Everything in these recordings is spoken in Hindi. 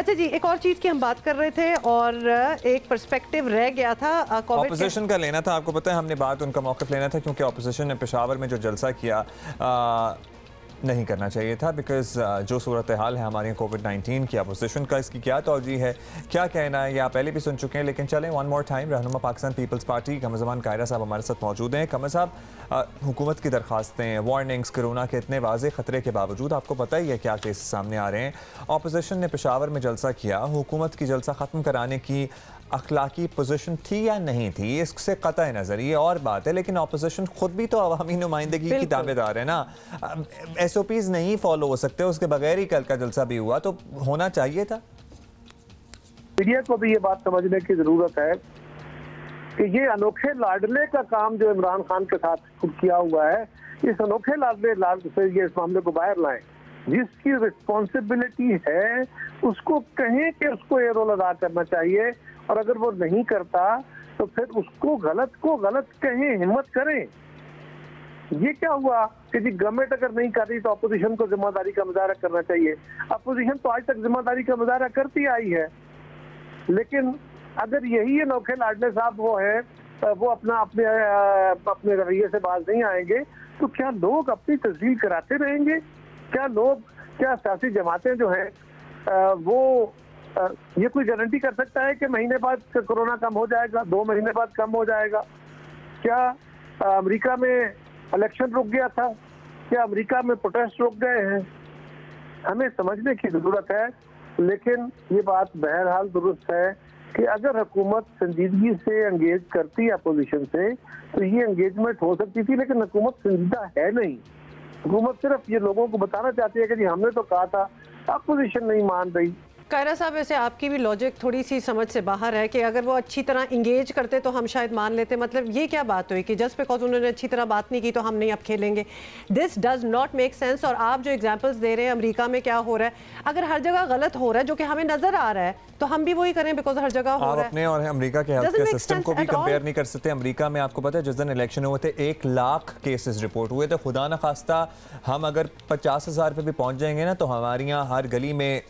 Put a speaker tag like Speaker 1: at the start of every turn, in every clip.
Speaker 1: अच्छा जी, एक और चीज़ की हम बात कर रहे थे और एक पर्सपेक्टिव रह गया था
Speaker 2: ऑपोजिशन का लेना था। आपको पता है हमने बात उनका मौक़िफ़ लेना था क्योंकि ऑपोजिशन ने पेशावर में जो जलसा किया नहीं करना चाहिए था, बिकॉज जो सूरत हाल है हमारी कोविड-19 की, अपोजिशन का इसकी क्या तौजीह है, क्या कहना है, ये आप पहले भी सुन चुके हैं। लेकिन चलें वन मोर टाइम, रहनुमा पाकिस्तान पीपल्स पार्टी कमरज़मान कायरा साहब हमारे साथ मौजूद हैं। कमर साहब, हुकूमत की दरखास्तें, वार्निंग्स, कोरोना के इतने वाज़े ख़तरे के बावजूद आपको पता ही है क्या केसेस सामने आ रहे हैं। अपोजिशन ने पेशावर में जलसा किया, हुकूमत की जलसा ख़त्म कराने की अखलाकी पोजीशन थी या नहीं थी, इससे कतई नज़र ये और बात है। लेकिन अपोजिशन खुद भी तो अवामी नुमाइंदगी की दावेदार है ना। SOPs नहीं फॉलो हो सकते, उसके बगैर ही कल का जलसा भी हुआ, तो होना चाहिए था।
Speaker 3: मीडिया को भी ये बात समझने की जरूरत है कि ये अनोखे लाडले का काम जो इमरान खान के साथ किया हुआ है, इस अनोखे लाडले से ये इस मामले को बाहर लाएं। जिसकी रिस्पॉन्सिबिलिटी है उसको कहें कि उसको ये रोल अदा करना चाहिए, और अगर वो नहीं करता तो फिर उसको गलत को गलत कहें, हिम्मत करें। ये क्या हुआ कि जी गवर्नमेंट अगर नहीं कर रही तो अपोजिशन को जिम्मेदारी का मुजाहरा करना चाहिए। अपोजिशन तो आज तक जिम्मेदारी का मुजाहरा करती आई है, लेकिन अगर यही अनोखे लाडले साहब वो है, वो अपने रवैये से बाज नहीं आएंगे, तो क्या लोग अपनी तस्दील कराते रहेंगे? क्या सियासी जमातें जो हैं वो ये कोई गारंटी कर सकता है कि महीने बाद कोरोना कम हो जाएगा, 2 महीने बाद कम हो जाएगा? क्या अमेरिका में इलेक्शन रुक गया था? क्या अमेरिका में प्रोटेस्ट रुक गए हैं? हमें समझने की जरूरत है। लेकिन ये बात बहरहाल दुरुस्त है कि अगर हुकूमत संजीदगी से एंगेज करती है अपोजिशन से, तो ये एंगेजमेंट हो सकती थी, लेकिन हुकूमत संजीदा है नहीं। हुकूमत सिर्फ ये लोगों को बताना चाहती है कि जी हमने तो कहा था, अपोजिशन नहीं मान रही।
Speaker 1: कायरा साहब, वैसे आपकी भी लॉजिक थोड़ी सी समझ से बाहर है कि अगर वो अच्छी तरह इंगेज करते तो हम शायद मान लेते। मतलब ये क्या बात हुई कि जस्ट बिकॉज उन्होंने अच्छी तरह बात नहीं की तो हम नहीं अब खेलेंगे? This does not make sense. और आप जो एग्जांपल्स दे रहे हैं अमेरिका में क्या हो रहा है, अगर हर जगह गलत हो रहा है जो कि हमें नजर आ रहा है, तो हम भी वही करें बिकॉज हर जगह हो रहा है।
Speaker 2: अपने और अमेरिका के हेल्थ केयर सिस्टम को भी कंपेयर नहीं कर सकते। अमेरिका में आपको पता है जिस दिन इलेक्शन हुए थे 1 लाख केसेस रिपोर्ट हुए थे। खुदा न खास्ता हम अगर 50,000 पे भी पहुंच जाएंगे ना, तो हमारे यहाँ हर गली में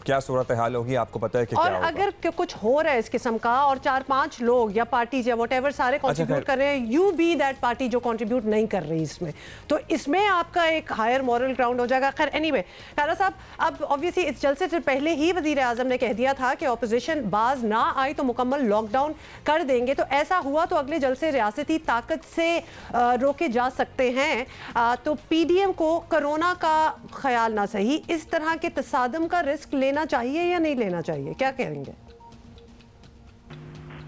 Speaker 2: क्या सूरत हाल होगी आपको पता है कि
Speaker 1: और
Speaker 2: क्या होगा।
Speaker 1: अगर कुछ हो रहा है इस किस्म का और 4-5 लोग या पार्टीज या व्हाटएवर सारे कंट्रीब्यूट कर रहे हैं, यू बी दैट पार्टी जो कंट्रीब्यूट नहीं कर रही इसमें, तो इसमें आपका एक हायर मॉरल ग्राउंड हो जाएगा। खैर एनीवे, कायरा साहब, अब ऑब्वियसली इस जलसे से पहले ही वजीर आजम ने कह दिया था कि ऑपोजिशन बाज ना आई तो मुकम्मल लॉकडाउन कर देंगे। तो ऐसा हुआ तो अगले जलसे रियासती ताकत से रोके जा सकते हैं। तो PDM को कोरोना का ख्याल ना सही, इस तरह के तसादम का रिस्क लेना चाहिए या नहीं लेना चाहिए? क्या कहेंगे?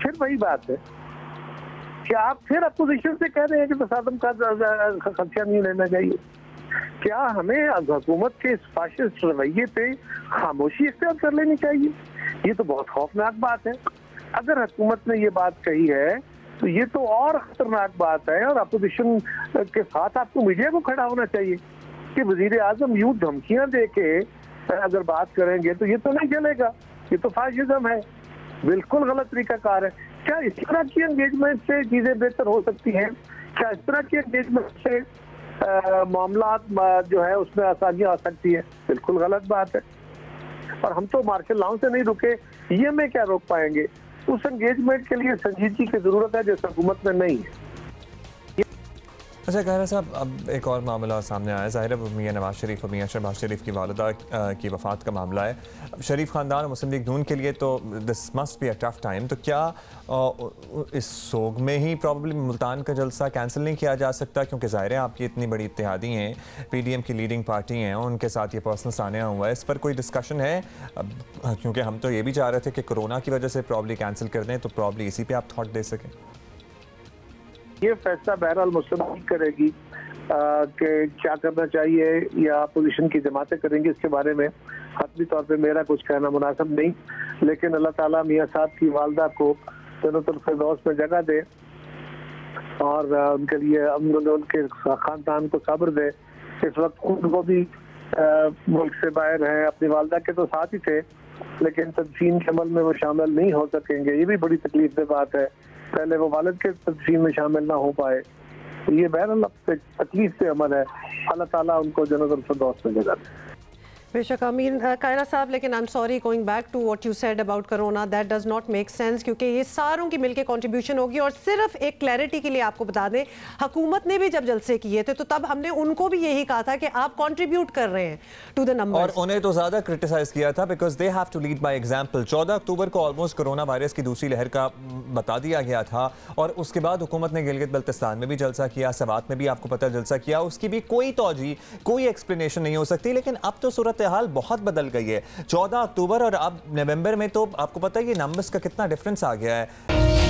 Speaker 3: फिर वही बात है कि आप फिर अपोजिशन से कह रहे हैं कि तसादम का खर्चा नहीं लेना चाहिए। क्या हमें हुकूमत के इस फाशिस्ट रवैये पे खामोशी इख्तियार कर लेनी चाहिए? ये तो बहुत खौफनाक बात है। अगर हुकूमत ने ये बात कही है तो ये तो और खतरनाक बात है। और अपोजिशन के साथ आपको मीडिया को खड़ा होना चाहिए कि वजीर आजम यूं धमकियां दे के अगर बात करेंगे तो ये तो नहीं चलेगा, ये तो फाशिज्म है, बिल्कुल गलत तरीकाकार है। क्या इस तरह की एंगेजमेंट से चीजें बेहतर हो सकती हैं? क्या इस तरह की एंगेजमेंट से मामला जो है उसमें आसानियां आ सकती है? बिल्कुल गलत बात है। और हम तो मार्शल लॉ से नहीं रुके, ये में क्या रोक पाएंगे? उस एंगेजमेंट के लिए संजीदगी की जरूरत है जो हुकूमत में नहीं है।
Speaker 2: अच्छा कायरा साहब, अब एक और मामला सामने आया है। ज़ाहिर है मियां नवाज शरीफ और मियां शहबाज शरीफ की वालिदा की वफ़ात का मामला है। अब शरीफ ख़ानदान और मुस्लिम लीग नून के लिए तो this must be a tough time. तो क्या इस सोग में ही प्रॉब्ली मुल्तान का जलसा कैंसिल नहीं किया जा सकता? क्योंकि ज़ाहिर है आपकी इतनी बड़ी इत्तेहादी हैं, PDM की लीडिंग पार्टी हैं, उनके साथ ये पर्सनल सानिया हुआ है, इस पर कोई डिस्कशन है? क्योंकि हम तो ये भी चाह रहे थे कि कोरोना की वजह से प्रॉब्ली कैंसिल कर दें, तो प्रॉब्ली इसी पर आप थॉट दे सकें।
Speaker 3: ये फैसला बहरहाल मुस्लिम लीग करेगी कि क्या करना चाहिए या अपोजिशन की जमातें करेंगी, इसके बारे में हतमी तौर पे मेरा कुछ कहना मुनासिब नहीं। लेकिन अल्लाह ताला मियां साहब की वालदा को जन्नतुल फिरदौस में जगह दे और उनके लिए उनके खानदान को सब्र दे। इस वक्त उनको भी मुल्क से बाहर हैं, अपनी वालदा के तो साथ ही थे, लेकिन तदफीन के अमल में वो शामिल नहीं हो सकेंगे। ये भी बड़ी तकलीफ की बात है, पहले वो वालिद के तदफीन में शामिल ना हो पाए। ये बहरहाल तकलीफ से अमल है। अल्लाह ताला उनको जन्नतुल फिरदौस में जगह दे।
Speaker 1: बेशक अमीर कायरा साहब, लेकिन I am sorry going back to what you said about corona, that does not make sense, क्योंकि ये सारों की मिलकर कंट्रीब्यूशन होगी। और सिर्फ एक क्लैरिटी के लिए आपको बता दें, हुकूमत ने भी जब जलसे किए थे तो तब हमने उनको भी यही कहा था कि आप कंट्रीब्यूट कर रहे हैं टू द नंबर,
Speaker 2: और उन्हें तो ज्यादा क्रिटिसाइज किया था because they have to lead by example. 14 अक्टूबर को ऑलमोस्ट कोरोना वायरस की दूसरी लहर का बता दिया गया था और उसके बाद हुकूमत ने गिलगित बल्तिस्तान में भी जलसा किया, सवात में भी आपको पता जलसा किया, उसकी भी कोई तौजी कोई एक्सप्लेनेशन नहीं हो सकती। लेकिन अब तो सूरत हाल बहुत बदल गई है। 14 अक्टूबर और अब नवंबर में तो आपको पता है ये नंबर्स का कितना डिफरेंस आ गया है।